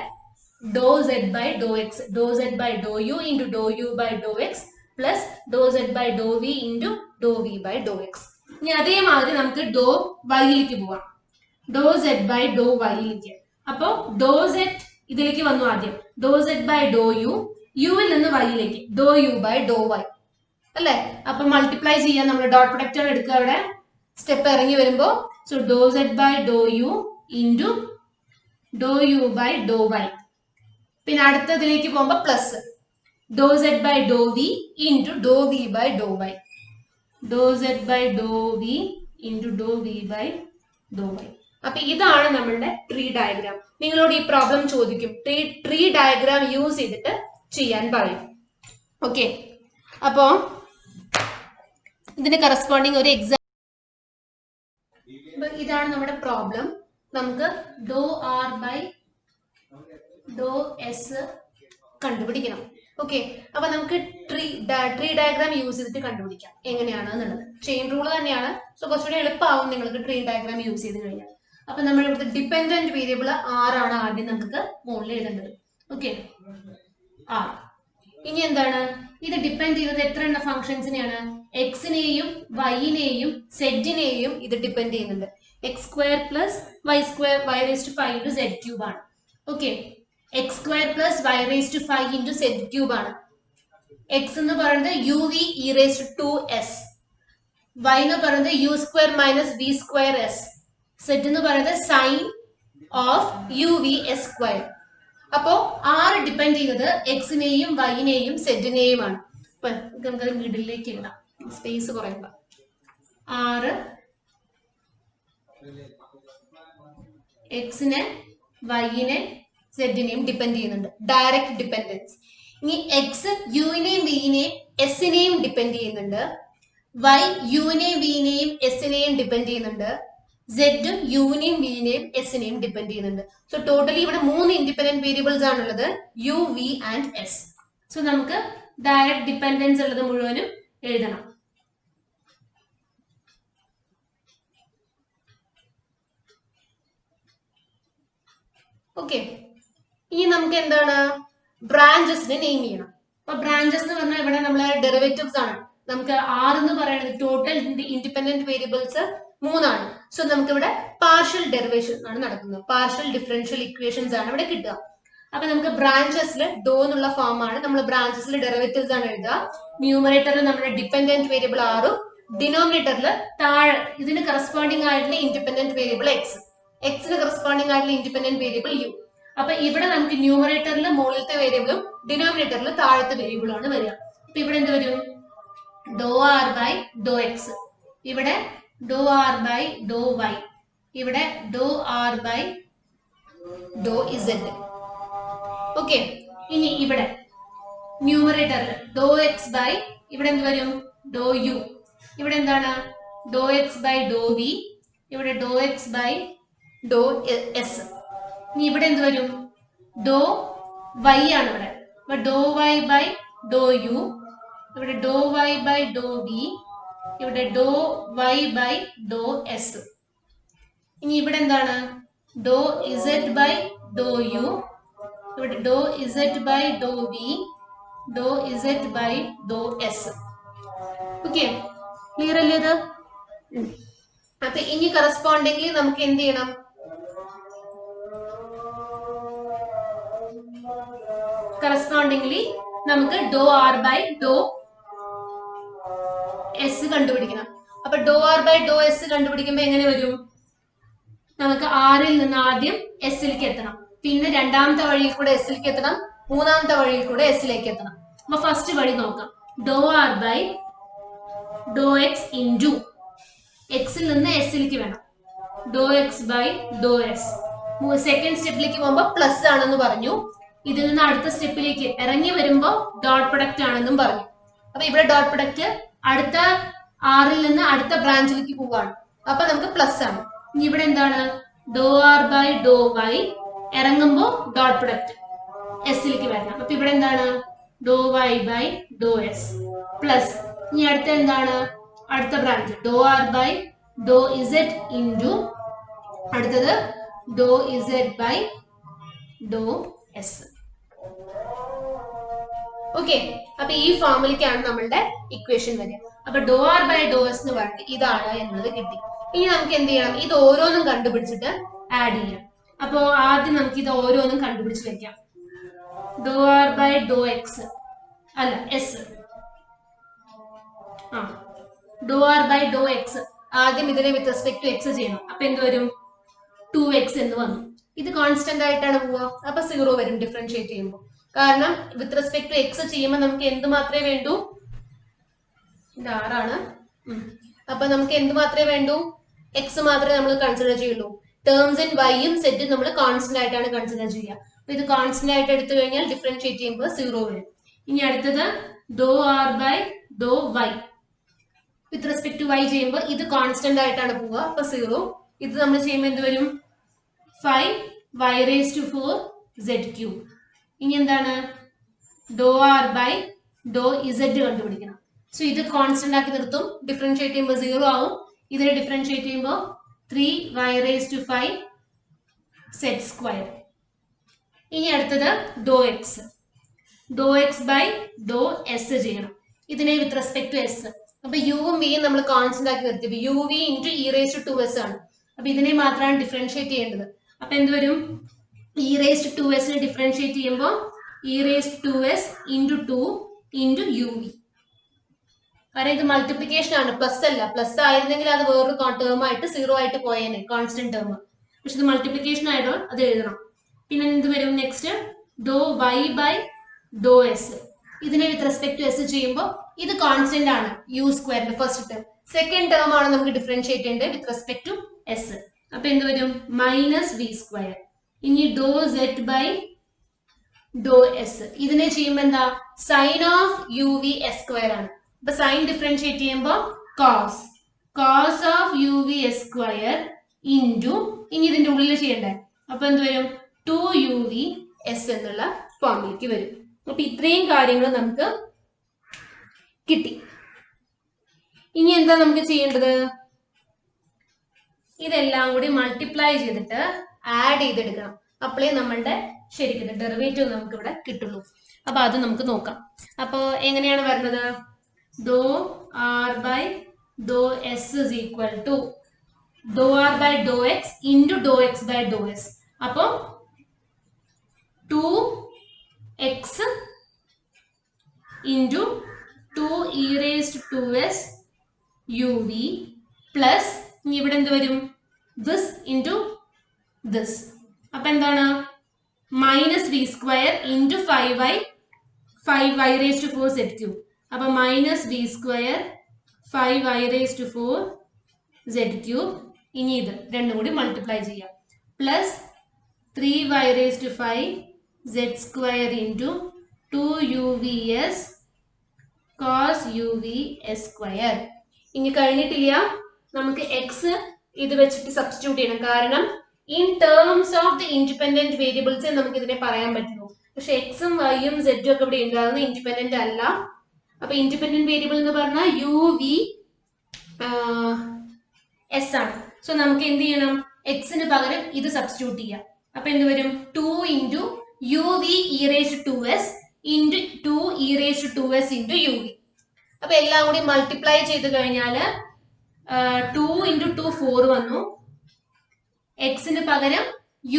doh Z by Dr X, doh Z by Dr U into Dr U by Dr X plus Dr Z by Dr V into Dr V by Dr X. ഇനി അതേമാതിരി നമുക്ക് doh വൈയിലേക്ക് പോവാം. Doh Z by doh വൈയിലേക്ക്. അപ്പോ doh Z ഇതിലേക്ക് വന്നു ആദ്യം. ഡോ സെഡ് ബൈ ഡോ യു, യുവിൽ നിന്ന് വൈയിലേക്ക് ഡോ യു ബൈ ഡോ വൈ അല്ലെ. അപ്പൊ മൾട്ടിപ്ലൈ ചെയ്യാൻ നമ്മൾ ഡോട്ട് പ്രൊഡക്റ്റ് ആണ് എടുക്കുക അവിടെ സ്റ്റെപ്പ് ഇറങ്ങി വരുമ്പോ. സോ ഡോ Z by Dr U into Dr U by Dr y. പിന്നെ അടുത്തതിലേക്ക് പോകുമ്പോ plus Dr Z by Dr V into Dr V by Dr y. ഡോ Z by Dr V into Dr V by Dr y. അപ്പൊ ഇതാണ് നമ്മളുടെ tree diagram. നിങ്ങളോട് ഈ problem ചോദിക്കും, ട്രീ ഡയഗ്രാം യൂസ് ചെയ്തിട്ട് ചെയ്യാൻ പറയും. ഓക്കെ, അപ്പോ ഇതിന് കറസ്പോണ്ടിങ് ഒരു എക്സാം. ഇതാണ് നമ്മുടെ പ്രോബ്ലം. നമുക്ക് ഡോ ആർ ബൈ ഡോ എസ് കണ്ടുപിടിക്കണം. ഓക്കെ, അപ്പൊ നമുക്ക് ട്രീ ഡയഗ്രാം യൂസ് ചെയ്തിട്ട് കണ്ടുപിടിക്കാം എങ്ങനെയാണ് എന്നുള്ളത്. ചെയിൻ റൂൾ തന്നെയാണ്. സോ കുറച്ചുകൂടി എളുപ്പമാവും നിങ്ങൾക്ക് ട്രീ ഡയഗ്രാം യൂസ് ചെയ്ത് കഴിഞ്ഞാൽ. അപ്പൊ നമ്മൾ ഇവിടുത്തെ ഡിപെൻഡന്റ് വേരിയബിൾ ആറാണ് ആദ്യം നമുക്ക് മുകളിൽ എഴുതേണ്ടത്. Okay, r. ഇനി എന്താണ്? ഇത് ഡിപെൻഡ് ചെയ്യുന്നത് എത്ര എണ്ണ ഫംഗ്ഷൻസിനെയാണ്? എക്സിനെയും വൈനെയും സെഡിനെയും ഇത് ഡിപെൻഡ് ചെയ്യുന്നുണ്ട്. X square plus Y square Y raise to 5 into Z cube ആണ്. Okay, X square plus Y raise to 5 into Z cube ആണ്. എക്സ് എന്ന് പറയുന്നത് U V E raise to 2s, Y എന്ന് പറയുന്നത് U square minus V square S, Z എന്ന് പറയുന്നത് sine of U V S square. അപ്പോ R depend ചെയ്യുന്നത് എക്സിനെയും വൈനെയും സെറ്റിനെയുമാണ്. ഇപ്പൊ നമുക്കത് മിഡിലേക്ക് ഇടാം, സ്പേസ് കുറയുമ്പോ. R എക്സിനെ വൈനെ സെറ്റിനെയും ഡിപ്പെൻഡ് ചെയ്യുന്നുണ്ട്, ഡയറക്റ്റ് ഡിപ്പെൻഡൻസ്. ഇനി എക്സ് യുവിനെയും വിനെയും എസിനെയും ഡിപ്പെൻഡ് ചെയ്യുന്നുണ്ട്, വൈ യുവിനെയും വിനെയും എസിനെയും ഡിപ്പെൻഡ് ചെയ്യുന്നുണ്ട്, സെഡ് യുവിനെയും വിനെയും എസിനെയും ഡിപ്പെൻഡ് ചെയ്യുന്നുണ്ട്. സോ ടോട്ടലി ഇവിടെ 3 ഇൻഡിപെൻഡന്റ് വേരിയബിൾസ് ആണുള്ളത്, u v and s. So നമുക്ക് ഡയറക്റ്റ് ഡിപ്പെൻഡൻസ് ഉള്ളത് മുഴുവനും എഴുതണം. ഓക്കെ, ഇനി നമുക്ക് എന്താണ് ബ്രാഞ്ചസിനെ നെയിം ചെയ്യണം. അപ്പൊ ബ്രാഞ്ചസ് എന്ന് പറഞ്ഞാൽ ഇവിടെ നമ്മളെ ഡെറിവേറ്റീവ്സ് ആണ്. നമുക്ക് R എന്ന് പറയുന്നത് ടോട്ടൽ ഇൻഡിപെൻഡന്റ് വേരിയബിൾസ് 3 സോ നമുക്ക് ഇവിടെ പാർഷ്യൽ ഡെറിവേഷൻ ആണ് നടക്കുന്നത്, പാർഷ്യൽ ഡിഫറൻഷ്യൽ ഇക്വേഷൻസ് ആണ് ഇവിടെ കിട്ടുക. അപ്പൊ നമുക്ക് ബ്രാഞ്ചസിൽ ഡോ എന്നുള്ള ഫോം ആണ്, നമ്മൾ ബ്രാഞ്ചസിൽ ഡെറിവേറ്റീവ്സ് ആണ് എഴുതുക. ന്യൂമറേറ്ററിൽ നമ്മുടെ ഡിപെൻഡന്റ് വേരിയബിൾ R, ഡിനോമിനേറ്ററിൽ താഴെ ഇതിന് കറസ്പോണ്ടിങ് ആയിട്ടുള്ള ഇൻഡിപെൻഡന്റ് വേരിയബിൾ എക്സ്, എക്സിന് കറസ്പോണ്ടിങ് ആയിട്ടുള്ള ഇൻഡിപെൻഡന്റ് വേരിയബിൾ യു. അപ്പൊ ഇവിടെ നമുക്ക് ന്യൂമറേറ്ററിൽ മുകളിലത്തെ വേരിയബിളും ഡിനോമിനേറ്ററിൽ താഴത്തെ വേരിയബിളും ആണ് വരിക. അപ്പൊ ഇവിടെ എന്ത് വരും? Doh R by Dr X, ഇവിടെ doh R by Dr Y, ഇവിടെ doh R by doh Z. Okay, ഇനി ഇവിടെ ന്യൂമറേറ്ററിൽ ഡോ എക്സ് ബൈ ഇവിടെ എന്ത് വരും? Doh U. ഇവിടെ എന്താണ്? Doh X by Dr V, ഇവിടെ doh X by Dr S. ഇനി ഇവിടെ എന്ത് വരും? ഡോ വൈ ആണ് ഇവിടെ, അപ്പൊ doh Y by Dr U, ഇവിടെ doh Y by Dr V, ഇവിടെ doh Y by Dr S. ഇനി ഇവിടെ എന്താണ്? Doh Z by Dr U, ഇവിടെ doh Z by Dr V, doh Z by Dr S. Okay, clear അല്ലേ ഇത്? അപ്പൊ ഇനി കറസ്പോണ്ടിംഗ്ലി നമുക്ക് എന്ത് ചെയ്യണം? കറസ്പോണ്ടിംഗ്ലി നമുക്ക് ഡോ ആർ ബൈ ഡോ എസ് കണ്ടുപിടിക്കണം. അപ്പൊ doh R by Dr S കണ്ടുപിടിക്കുമ്പോ എങ്ങനെ വരും? നമുക്ക് ആറിൽ നിന്ന് ആദ്യം എസിലേക്ക് എത്തണം, പിന്നെ രണ്ടാമത്തെ വഴിയിൽ കൂടെ എസിലേക്ക് എത്തണം, മൂന്നാമത്തെ വഴിയിൽ കൂടെ എസിലേക്ക് എത്തണം. അപ്പൊ ഫസ്റ്റ് വഴി നോക്കാം. Doh R by Dr X into എക്സിൽ നിന്ന് എസിലേക്ക് വേണം, doh X by Dr S. Second സ്റ്റെപ്പിലേക്ക് പോകുമ്പോ പ്ലസ് ആണെന്ന് പറഞ്ഞു. ഇതിൽ നിന്ന് അടുത്ത സ്റ്റെപ്പിലേക്ക് ഇറങ്ങി വരുമ്പോ ഡോട്ട് പ്രൊഡക്റ്റ് ആണെന്നും പറഞ്ഞു. അപ്പൊ ഇവിടെ ഡോട്ട് പ്രൊഡക്റ്റ് അടുത്ത ആറിൽ നിന്ന് അടുത്ത ബ്രാഞ്ചിലേക്ക് പോവാണ്, അപ്പൊ നമുക്ക് പ്ലസ് ആണ്. ഇനി ഇവിടെ എന്താണ്? Doh R by Dr Y, ഇറങ്ങുമ്പോ ഡോട്ട് പ്രൊഡക്റ്റ് എസിലേക്ക് വരണം. അപ്പൊ ഇവിടെ എന്താണ്? Doh Y by Dr S plus. ഇനി അടുത്ത എന്താണ്? അടുത്ത branch doh R by doh Z into അടുത്തത് doh Z by Dr S. Okay, അപ്പൊ ഈ ഫോമിലേക്കാണ് നമ്മളുടെ ഇക്വേഷൻ വരിക. അപ്പൊ doh R by Dr S എന്ന് പറഞ്ഞിട്ട് ഇതാണ് എന്നത് കിട്ടി. ഇനി നമുക്ക് എന്ത് ചെയ്യണം? ഇത് ഓരോന്നും കണ്ടുപിടിച്ചിട്ട് ആഡ് ചെയ്യാം. അപ്പോ ആദ്യം നമുക്ക് ഇത് ഓരോന്നും കണ്ടുപിടിച്ച് വെക്കാം. ഡോ ആർ ബൈ ഡോ എക്സ് അല്ല എസ്, ഡോ ആർ ബൈ ഡോ എക്സ് ആദ്യം ഇതിനെ വിത്ത് റെസ്പെക്ട് ടു എക്സ് ചെയ്യണം. അപ്പൊ എന്ത് വരും? 2x എന്ന് വന്നു. ഇത് കോൺസ്റ്റന്റ് ആയിട്ടാണ് പോവുക, അപ്പൊ 0 വരും ഡിഫറൻഷിയേറ്റ് ചെയ്യുമ്പോൾ. കാരണം വിത്ത് റെസ്പെക്ട് ടു എക്സ് ചെയ്യുമ്പോൾ നമുക്ക് എന്ത് മാത്രമേ വേണ്ടൂ? ഇത് ആറാണ്. അപ്പൊ നമുക്ക് എന്ത് മാത്രമേ വേണ്ടൂ? എക്സ് മാത്രമേ നമ്മൾ കൺസിഡർ ചെയ്യുള്ളൂ. ടേംസ് ഇൻ വൈയും സെറ്റും നമ്മൾ കോൺസ്റ്റന്റ് ആയിട്ടാണ് കൺസിഡർ ചെയ്യുക. അപ്പൊ ഇത് കോൺസ്റ്റന്റ് ആയിട്ട് എടുത്തു കഴിഞ്ഞാൽ ഡിഫറൻഷിയേറ്റ് ചെയ്യുമ്പോൾ 0 വരും. ഇനി അടുത്തത് doh R by Dr Y, with respect to Y ചെയ്യുമ്പോൾ ഇത് കോൺസ്റ്റന്റ് ആയിട്ടാണ് പോവുക, അപ്പൊ 0. ഇത് നമ്മൾ ചെയ്യുമ്പോൾ എന്ത് വരും? 5y raised to 4 z cube. ഇനി എന്താണ്? Doh R by doh Z കണ്ടുപിടിക്കണം. സോ ഇത് കോൺസ്റ്റന്റ് ആക്കി നിർത്തും, ഡിഫറൻഷിയേറ്റ് ചെയ്യുമ്പോൾ 0 ആവും. ഇതിനെ ഡിഫറൻഷിയേറ്റ് ചെയ്യുമ്പോൾ 3y raised to 5 z square. ഇനി അടുത്തത് doh X, doh X by Dr S ചെയ്യണം. ഇതിനെ വിത്ത് റെസ്പെക്ട് ടു എസ്. അപ്പൊ യുവും വിയും നമ്മൾ കോൺസ്റ്റന്റ് ആക്കി നിർത്തി, u v into e raise to 2s ആണ്. അപ്പൊ ഇതിനെ മാത്രമാണ് ഡിഫറൻഷിയേറ്റ് ചെയ്യേണ്ടത്. അപ്പൊ എന്ത് വരും? E raise to 2s differentiate ചെയ്യുമ്പോൾ E raise to 2s into 2 into U V. കാരണം ഇത് മൾട്ടിപ്ലിക്കേഷൻ ആണ്, പ്ലസ് അല്ല. പ്ലസ് ആയിരുന്നെങ്കിൽ അത് വേറൊരു ടേം ആയിട്ട് 0 ആയിട്ട് പോയേനെ, കോൺസ്റ്റന്റ് ടേം. പക്ഷെ ഇത് മൾട്ടിപ്ലിക്കേഷൻ ആയതുകൊണ്ട് അത് എഴുതണം. പിന്നെ എന്ത് വരും നെക്സ്റ്റ് ഡോ വൈ ബൈ ഡോ എസ്. ഇതിനെ വിത്ത് റെസ്പെക്ട് ടു എസ് ചെയ്യുമ്പോൾ ഇത് കോൺസ്റ്റന്റ് ആണ് യു സ്ക്വയറിന്റെ ഫസ്റ്റ് ടേം. സെക്കൻഡ് ടേം ആണ് നമുക്ക് ഡിഫറൻഷിയേറ്റ് ചെയ്യേണ്ടത് വിത്ത് റെസ്പെക്ട് ടു എസ്. അപ്പൊ എന്ത് വരും മൈനസ് വി സ്ക്വയർ. ഇനി ഡോ സെറ്റ് ബൈ ഡോ എസ്. ഇതിനെ ചെയ്യുമ്പോൾ എന്താ sine of U V S square ആണ്. അപ്പൊ സൈൻ ഡിഫറൻഷിയേറ്റ് ചെയ്യുമ്പോൾ cos of U V S square into ഇനി ഇതിന്റെ ഉള്ളിൽ ചെയ്യണ്ടേ അപ്പൊ എന്ത് വരും 2uv(s) എന്നുള്ള ഫോമിലേക്ക് വരും. അപ്പൊ ഇത്രയും കാര്യങ്ങൾ നമുക്ക് കിട്ടി. ഇനി എന്താ നമുക്ക് ചെയ്യേണ്ടത്? ഇതെല്ലാം കൂടി മൾട്ടിപ്ലൈ ചെയ്തിട്ട് ആഡ് ചെയ്തെടുക്കണം. അപ്പോഴേ നമ്മളുടെ ശരിക്കും ഡെറിവേറ്റീവ് നമുക്ക് ഇവിടെ കിട്ടുള്ളൂ. അപ്പൊ അത് നമുക്ക് നോക്കാം. അപ്പൊ എങ്ങനെയാണ് വരുന്നത്? D R by Dr s is equal to d R by Dr X into d X by Dr s. അപ്പൊ 2x into 2e raised to 2s uv plus ഇവിടെ എന്ത് വരും this into this. അപ്പൊ എന്താണ് minus V square into 5y raised to 4 z cube. അപ്പൊ minus V square 5y raised to 4 z cube. ഇനി ഇത് രണ്ടും കൂടി മൾട്ടിപ്ലൈ ചെയ്യാം. Plus 3y raised to 5 z square into 2uvs cos uvs square. ഇനി കഴിഞ്ഞിട്ടില്ല, നമുക്ക് x ഇത് വെച്ചിട്ട് സബ്സ്റ്റിറ്റ്യൂട്ട് ചെയ്യണം. കാരണം in terms of the independent variables നമുക്ക് ഇതിനെ പറയാൻ പറ്റുള്ളൂ. പക്ഷെ എക്സും വൈയും സെഡും ഒക്കെ ഇവിടെ ഉണ്ടാകുന്നത് ഇൻഡിപെൻഡന്റ് അല്ല. അപ്പൊ ഇൻഡിപെൻഡന്റ് വേരിയബിൾ എന്ന് പറഞ്ഞാൽ uvs ആണ്. സോ നമുക്ക് എന്ത് ചെയ്യണം? എക്സിന് പകരം ഇത് സബ്സ്റ്റിറ്റ്യൂട്ട് ചെയ്യാം. അപ്പൊ എന്ത് വരും 2 into uv e raised to 2s into 2e raised to 2s into uv. അപ്പൊ എല്ലാം കൂടി മൾട്ടിപ്ലൈ ചെയ്ത് കഴിഞ്ഞാല് 2 into 2 4 വന്നു. എക്സിന് പകരം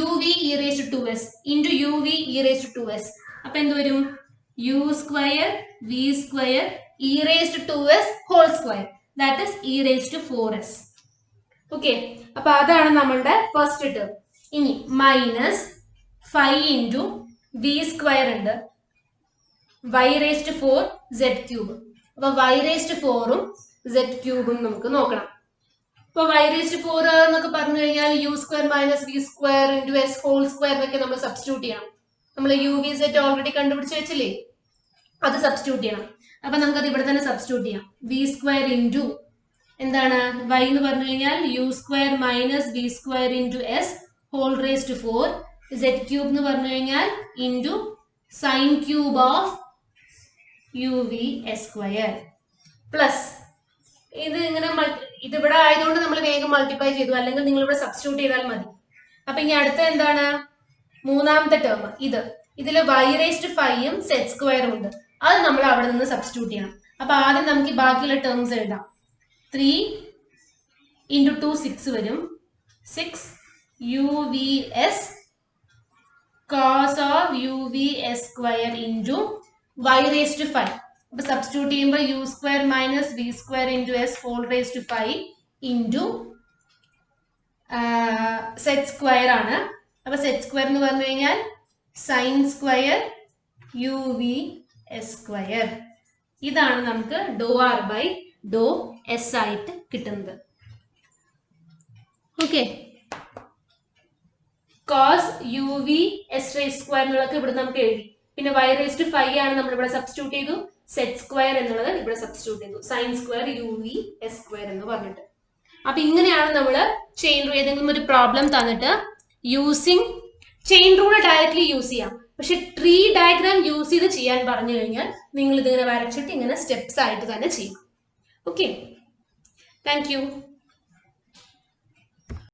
uv e raised to 2s into uv e raised to 2s. അപ്പൊ എന്ത് വരും u square v square e raised to 2s whole square, that is e raised to 4s. Okay, അപ്പൊ അതാണ് നമ്മളുടെ ഫസ്റ്റ് ടേം. ഇനി മൈനസ് 5 into v സ്ക്വയർ ഉണ്ട് y raised to 4 z cube. അപ്പൊ y raised to 4ഉം z cube നമുക്ക് നോക്കണം. അപ്പൊ y raised to 4 എന്നൊക്കെ പറഞ്ഞു കഴിഞ്ഞാൽ u square minus v square into s whole square എന്നൊക്കെ നമ്മൾ സബ്സ്റ്റിറ്റ്യൂട്ട് ചെയ്യണം. നമ്മൾ u v z ഓൾറെഡി കണ്ടുപിടിച്ച് വെച്ചില്ലേ, അത് സബ്സ്റ്റിറ്റ്യൂട്ട് ചെയ്യണം. അപ്പൊ നമുക്കത് ഇവിടെ തന്നെ സബ്സ്റ്റിറ്റ്യൂട്ട് ചെയ്യാം. v സ്ക്വയർ ഇൻറ്റു എന്താണ് y എന്ന് പറഞ്ഞു കഴിഞ്ഞാൽ u square minus v square into s whole raise to 4 z cube എന്ന് പറഞ്ഞു കഴിഞ്ഞാൽ into sine cube of U V S square plus ഇത് ഇങ്ങനെ ഇതിവിടെ ആയതുകൊണ്ട് നമ്മൾ വേഗം മൾട്ടിപ്ലൈ ചെയ്തു, അല്ലെങ്കിൽ നിങ്ങൾ ഇവിടെ സബ്സ്റ്റിറ്റ്യൂട്ട് ചെയ്താൽ മതി. അപ്പൊ ഇനി അടുത്ത എന്താണ് മൂന്നാമത്തെ ടേം? ഇതില് y raised to 5ഉം z സ്ക്വയറും ഉണ്ട്. അത് നമ്മൾ അവിടെ നിന്ന് സബ്സ്റ്റിറ്റ്യൂട്ട് ചെയ്യണം. അപ്പൊ ആദ്യം നമുക്ക് ബാക്കിയുള്ള ടേംസ് എഴുതാം. 3 into 2 6 വരും. 6 uvs cos of uvs square into y raised to 5. അപ്പൊ സബ്സ്റ്റിറ്റ്യൂട്ട് ചെയ്യുമ്പോൾ u square minus v square into s whole raise to 5 into z square ആണ്. അപ്പൊ z സ്ക്വയർ എന്ന് പറഞ്ഞു കഴിഞ്ഞാൽ sine square u V S square. ഇതാണ് നമുക്ക് ഡോ ആർ ബൈ ഡോ എസ് ആയിട്ട് കിട്ടുന്നത്. Okay, cos u V s raise square എന്നുള്ളത് ഇവിടെ നമുക്ക് എഴുതി. പിന്നെ y raised to 5 ആണ് നമ്മൾ ഇവിടെ സബ്സ്റ്റിറ്റ്യൂട്ട് ചെയ്തു. z സ്ക്വയർ എന്നുള്ളത് ഇവിടെ സബ്സ്റ്റിറ്റ്യൂട്ട് ചെയ്തു. Sine square u V S square എന്ന് പറഞ്ഞിട്ട്. അപ്പൊ ഇങ്ങനെയാണ് നമ്മൾ ചെയിൻ റൂൾ. ഏതെങ്കിലും ഒരു പ്രോബ്ലം തന്നിട്ട് using chain rule directly use ചെയ്യാം. പക്ഷെ ട്രീ ഡയഗ്രാം യൂസ് ചെയ്ത് ചെയ്യാൻ പറഞ്ഞു കഴിഞ്ഞാൽ നിങ്ങൾ ഇതിങ്ങനെ വരച്ചിട്ട് ഇങ്ങനെ സ്റ്റെപ്സ് ആയിട്ട് തന്നെ ചെയ്യും. Okay, thank you.